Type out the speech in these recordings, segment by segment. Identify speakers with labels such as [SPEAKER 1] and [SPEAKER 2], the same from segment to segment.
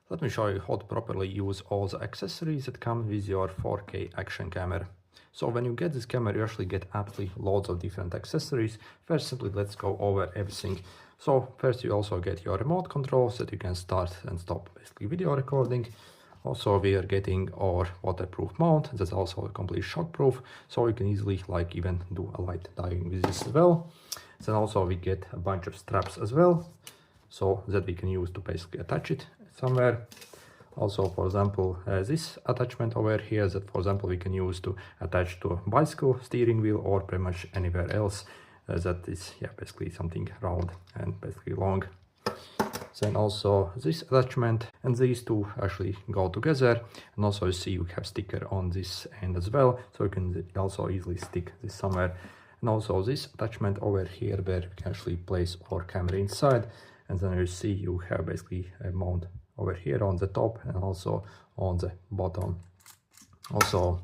[SPEAKER 1] Let me show you how to properly use all the accessories that come with your 4K action camera. So when you get this camera, you actually get absolutely loads of different accessories. First, simply let's go over everything. So first you also get your remote controls that you can start and stop basically video recording. Also we are getting our waterproof mount that's also complete shockproof, so you can easily like even do a light diving with this as well. Then also we get a bunch of straps as well, so that we can use to basically attach it somewhere. Also, for example, this attachment over here that, for example, we can use to attach to a bicycle steering wheel or pretty much anywhere else that is basically something round and basically long. Then also this attachment, and these two actually go together, and also you see you have sticker on this end as well, so you can also easily stick this somewhere. And also this attachment over here where you can actually place our camera inside, and then you see you have basically a mount over here on the top and also on the bottom. Also,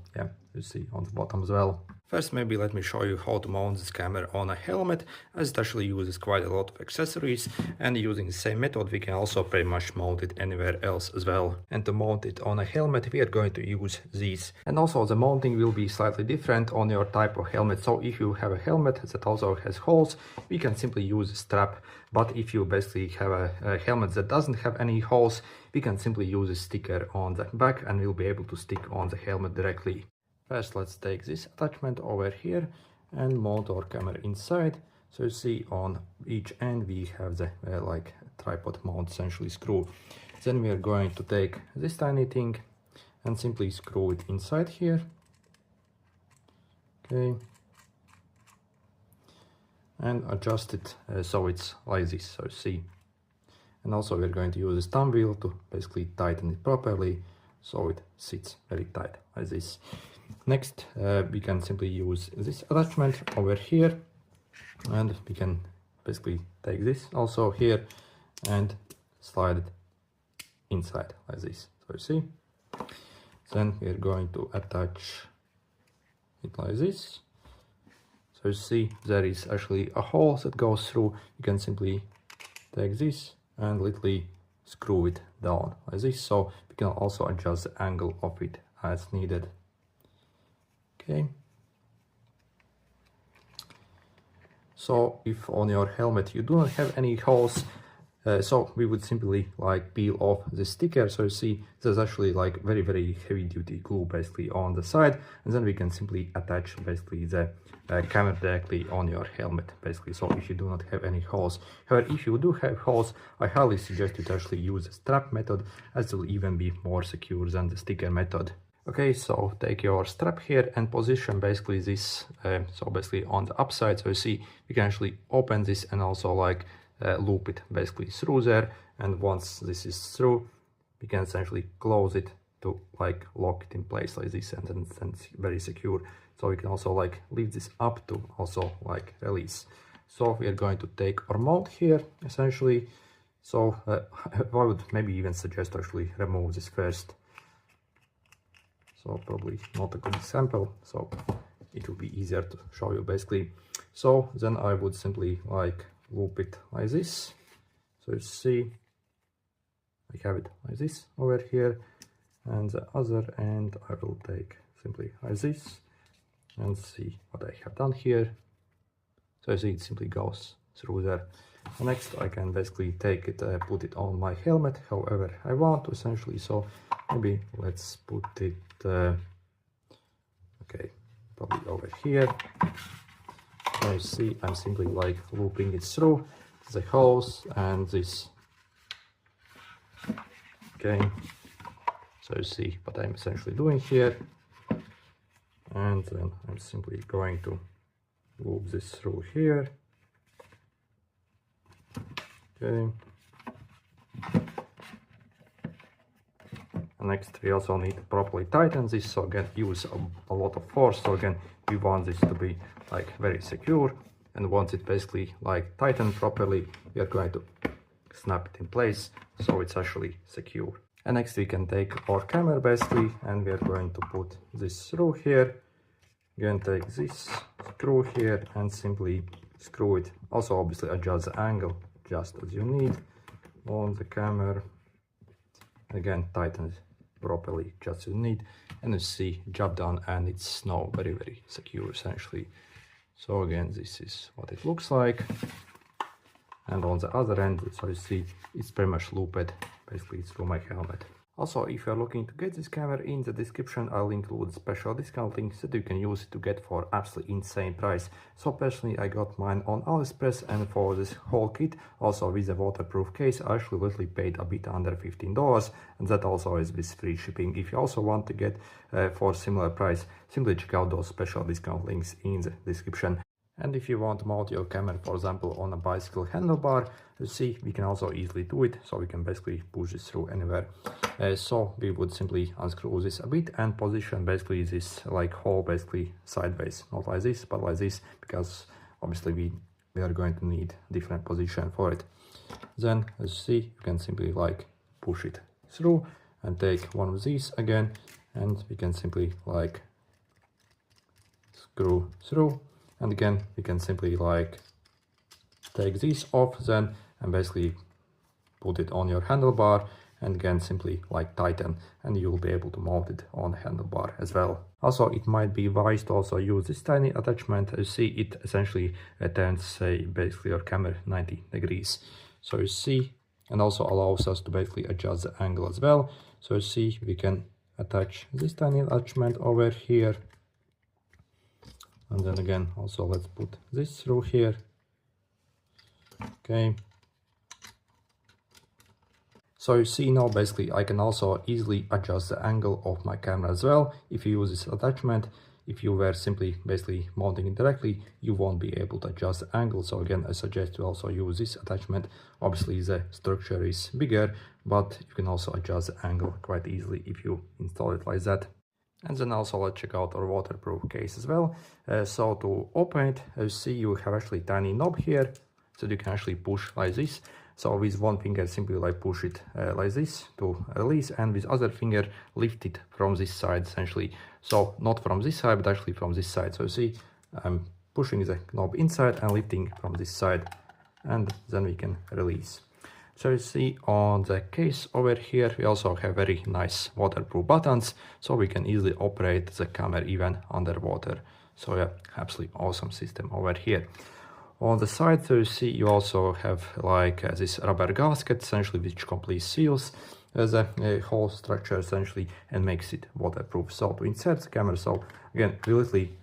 [SPEAKER 1] you see on the bottom as well. First, maybe let me show you how to mount this camera on a helmet, as it actually uses quite a lot of accessories, and using the same method we can also pretty much mount it anywhere else as well. And to mount it on a helmet we are going to use these. And also the mounting will be slightly different on your type of helmet. So if you have a helmet that also has holes, we can simply use a strap. But if you basically have a helmet that doesn't have any holes, we can simply use a sticker on the back and we'll be able to stick on the helmet directly. First, let's take this attachment over here and mount our camera inside. So you see on each end we have the like tripod mount essentially screw. Then we are going to take this tiny thing and simply screw it inside here. Okay. And adjust it so it's like this, so you see. And also we're going to use this thumb wheel to basically tighten it properly so it sits very tight like this. Next, we can simply use this attachment over here, and we can basically take this also here and slide it inside like this, so you see. Then we are going to attach it like this. So you see there is actually a hole that goes through. You can simply take this and literally screw it down like this, so we can also adjust the angle of it as needed. Okay. So if on your helmet you do not have any holes, so we would simply like peel off the sticker. So you see there's actually like very heavy duty glue basically on the side, and then we can simply attach basically the camera directly on your helmet basically. So if you do not have any holes. However, if you do have holes, I highly suggest you to actually use the strap method, as it will even be more secure than the sticker method. Okay, so take your strap here and position basically this, so basically on the upside. So you see we can actually open this and also like loop it basically through there, and once this is through we can essentially close it to like lock it in place like this, and then it's very secure. So we can also like lift this up to also like release. So we are going to take our mount here essentially. So I would maybe even suggest to actually remove this first. So probably not a good example, so it will be easier to show you basically. So then I would simply like loop it like this. So you see I have it like this over here, and the other end I will take simply like this and see what I have done here. So you see it simply goes through there. Next I can basically take it, put it on my helmet however I want to essentially. So maybe let's put it okay, probably over here. Now you see I'm simply like looping it through the holes and this. Okay, so you see what I'm essentially doing here, and then I'm simply going to loop this through here. Okay. Next we also need to properly tighten this, so again use a lot of force. So again we want this to be like very secure, and once it basically like tightened properly we are going to snap it in place so it's actually secure. And next we can take our camera basically, and we are going to put this through here. Again take this screw here and simply screw it. Also obviously adjust the angle just as you need on the camera. again tighten it properly just as you need, and you see job done, and it's now very secure essentially. So again, this is what it looks like, and on the other end, so you see it's pretty much looped basically through my helmet. Also, if you're looking to get this camera, in the description I'll include special discount links that you can use it to get for absolutely insane price. So personally I got mine on AliExpress, and for this whole kit, also with a waterproof case, I actually literally paid a bit under $15, and that also is with free shipping. If you also want to get for similar price, simply check out those special discount links in the description. And if you want to mount your camera, for example, on a bicycle handlebar, you see, we can also easily do it, so we can basically push this through anywhere. So we would simply unscrew this a bit and position basically this like hole basically sideways, not like this, but like this, because obviously we are going to need different position for it. Then, as you see, you can simply like push it through and take one of these again, and we can simply like screw through. And again, we can simply like take this off then and basically put it on your handlebar, and again simply like tighten, and you'll be able to mount it on the handlebar as well. Also, it might be wise to also use this tiny attachment. You see, it essentially turns say basically your camera 90 degrees. So you see, and also allows us to basically adjust the angle as well. So you see, we can attach this tiny attachment over here. And then again, also let's put this through here. Okay. So you see now basically I can also easily adjust the angle of my camera as well. If you use this attachment, if you were simply basically mounting it directly, you won't be able to adjust the angle. So again, I suggest you also use this attachment. Obviously the structure is bigger, but you can also adjust the angle quite easily if you install it like that. And then also let's check out our waterproof case as well. So to open it, as you see, you have actually tiny knob here, so you can actually push like this. So with one finger simply like push it like this to release, and with other finger lift it from this side essentially. So not from this side, but actually from this side. So you see, I'm pushing the knob inside and lifting from this side, and then we can release. So you see on the case over here, we also have very nice waterproof buttons, so we can easily operate the camera even underwater. So yeah, absolutely awesome system over here. On the side, so you see, you also have like this rubber gasket, essentially, which completely seals the whole structure essentially and makes it waterproof. So to insert the camera, so again, we literally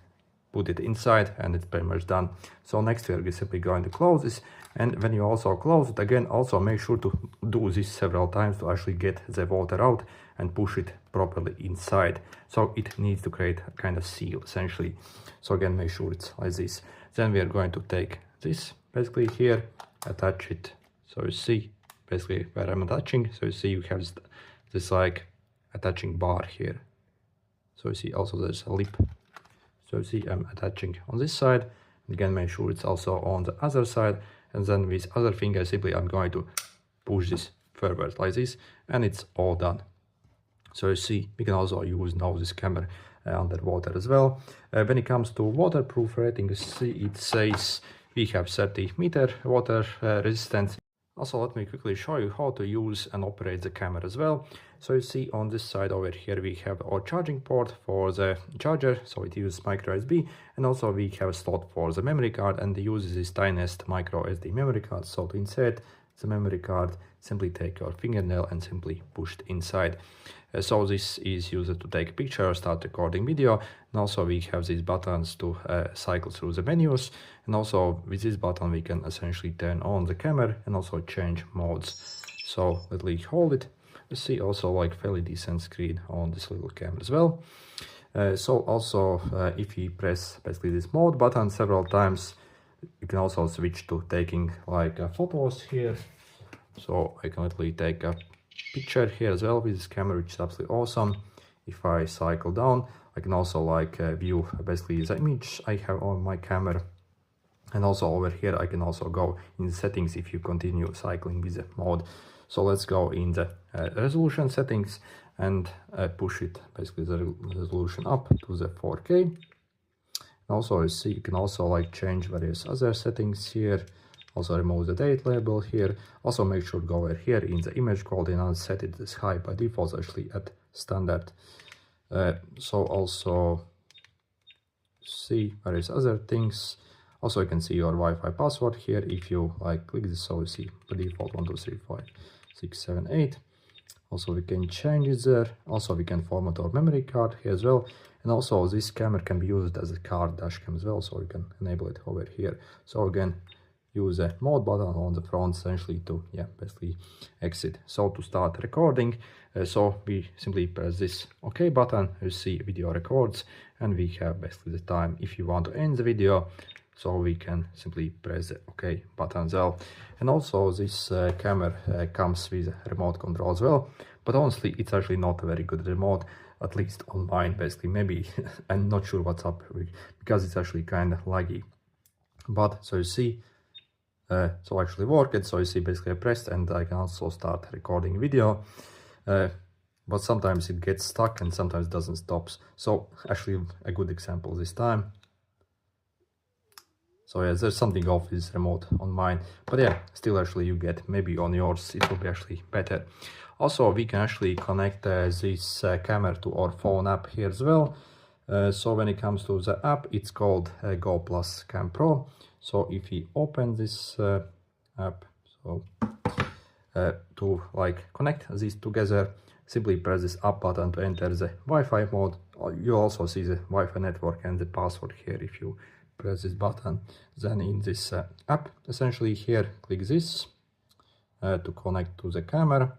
[SPEAKER 1] put it inside and it's pretty much done. So next we are simply going to close this, and when you also close it, again, also make sure to do this several times to actually get the water out and push it properly inside. So it needs to create a kind of seal essentially. So again, make sure it's like this. Then we are going to take this basically here, attach it. So you see basically where I'm attaching. So you see you have this like attaching bar here. So you see also there's a lip. So you see I'm attaching on this side. Again, make sure it's also on the other side. And then with other finger, simply I'm going to push this forward like this, and it's all done. So you see, we can also use now this camera underwater as well. When it comes to waterproof rating, you see it says we have 30-meter water resistance. Also, let me quickly show you how to use and operate the camera as well. So you see on this side over here, we have our charging port for the charger. So it uses micro USB, and also we have a slot for the memory card, and it uses this tiniest micro SD memory card. So to insert the memory card, simply take your fingernail and simply push it inside. So this is used to take a picture or start recording video. And also we have these buttons to cycle through the menus. And also with this button, we can essentially turn on the camera and also change modes. So let me hold it. You see also like fairly decent screen on this little camera as well. So also if you press basically this mode button several times, you can also switch to taking like photos here. So I can literally take a picture here as well with this camera, which is absolutely awesome. If I cycle down, I can also like view basically the image I have on my camera. And also over here, I can also go in the settings if you continue cycling with the mode. So let's go in the resolution settings and push it, basically the resolution up to the 4K. And also you see, you can also like change various other settings here, Also remove the date label here. Also make sure to go over here in the image quality and set it as high. By default actually at standard. So also see various other things. Also you can see your Wi-Fi password here if you like click this, so you see the default 1 2 3 4 5 6 7 8. Also we can change it there. Also we can format our memory card here as well. And also this camera can be used as a card dash cam as well, so you can enable it over here. So again, use a mode button on the front essentially to basically exit. So to start recording, so we simply press this OK button. You see video records, and we have basically the time. If you want to end the video, so we can simply press the OK button as well. And also this camera comes with a remote control as well, but honestly it's actually not a very good remote, at least on mine. Basically maybe I'm not sure what's up with, because it's actually kind of laggy. But so you see, so actually work it. So you see basically I pressed and I can also start recording video, but sometimes it gets stuck and sometimes doesn't stop. So actually a good example this time. So yeah, there's something off this remote on mine, but yeah, still actually you get, maybe on yours it will be actually better. Also we can actually connect this camera to our phone app here as well. So when it comes to the app, it's called Go Plus Cam Pro. So if we open this app, so to like connect these together, simply press this up button to enter the Wi-Fi mode. You also see the Wi-Fi network and the password here if you press this button. Then in this app, essentially here, click this to connect to the camera.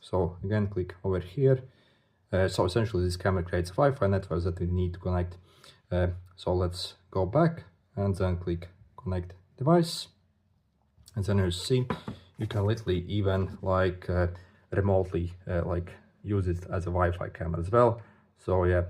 [SPEAKER 1] So again, click over here. So essentially this camera creates a Wi-Fi network that we need to connect. So let's go back and then click connect device. And then you see, you can literally even like remotely like use it as a Wi-Fi camera as well. So yeah,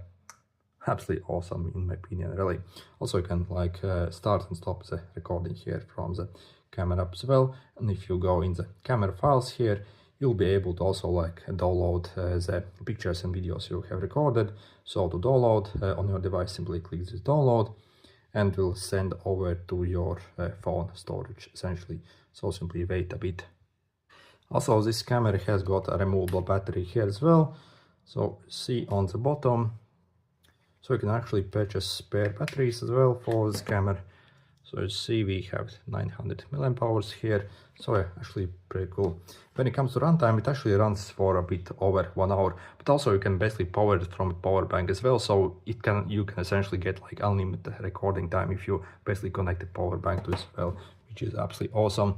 [SPEAKER 1] absolutely awesome in my opinion, really. Also you can like start and stop the recording here from the camera app as well. And if you go in the camera files here, you'll be able to also like download the pictures and videos you have recorded. So to download on your device, simply click this download and will send over to your phone storage essentially. So simply wait a bit. Also this camera has got a removable battery here as well. So see on the bottom, so you can actually purchase spare batteries as well for this camera. So you see we have 900 mAh here, so yeah, actually pretty cool. When it comes to runtime, it actually runs for a bit over 1 hour, but also you can basically power it from a power bank as well, so you can essentially get like unlimited recording time if you basically connect the power bank to it as well, which is absolutely awesome.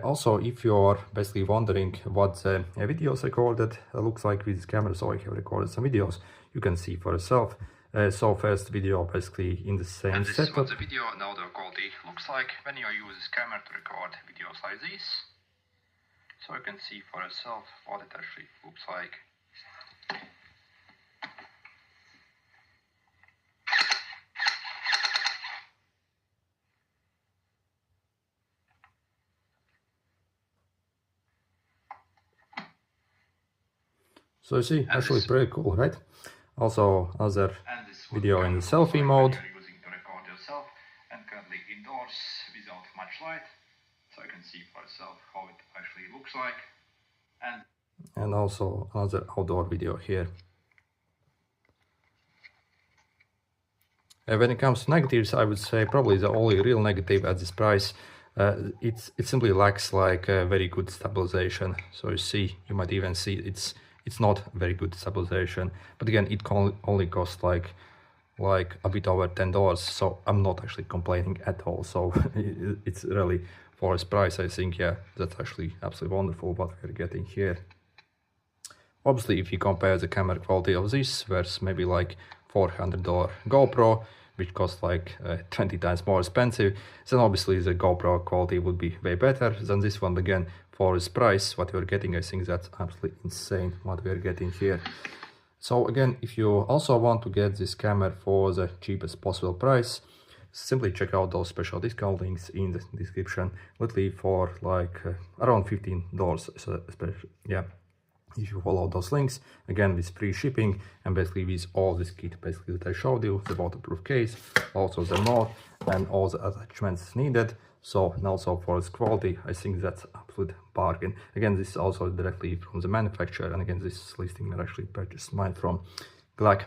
[SPEAKER 1] Also, if you're basically wondering what the videos recorded looks like with this camera, so I have recorded some videos, you can see for yourself. So first video basically in the same
[SPEAKER 2] and this
[SPEAKER 1] setup.
[SPEAKER 2] is what the video and audio quality looks like when you use this camera to record videos like this. So you can see for yourself what it actually looks like.
[SPEAKER 1] So you see, actually pretty cool, right? Also other video in the selfie mode.
[SPEAKER 2] You're using to record yourself and currently indoors without much light, so you can see for yourself how it actually looks like.
[SPEAKER 1] And also another outdoor video here. When it comes to negatives, I would say probably the only real negative at this price, it simply lacks like very good stabilization. So you see, you might even see it's not very good stabilization, but again it only costs like a bit over $10, so I'm not actually complaining at all. So it's really, for its price, I think, yeah, that's actually absolutely wonderful what we're getting here. Obviously if you compare the camera quality of this versus maybe like $400 GoPro, which costs like 20 times more expensive, then obviously the GoPro quality would be way better than this one. But again, for this price, what we're getting, I think that's absolutely insane what we're getting here. So again, if you also want to get this camera for the cheapest possible price, simply check out those special discount links in the description. Literally for like around $15, so yeah, if you follow those links, again with free shipping and basically with all this kit basically that I showed you, the waterproof case, also the mode and all the attachments needed. So, and also for its quality, I think that's absolute bargain. Again, this is also directly from the manufacturer, and again, this listing I actually purchased mine from Glock.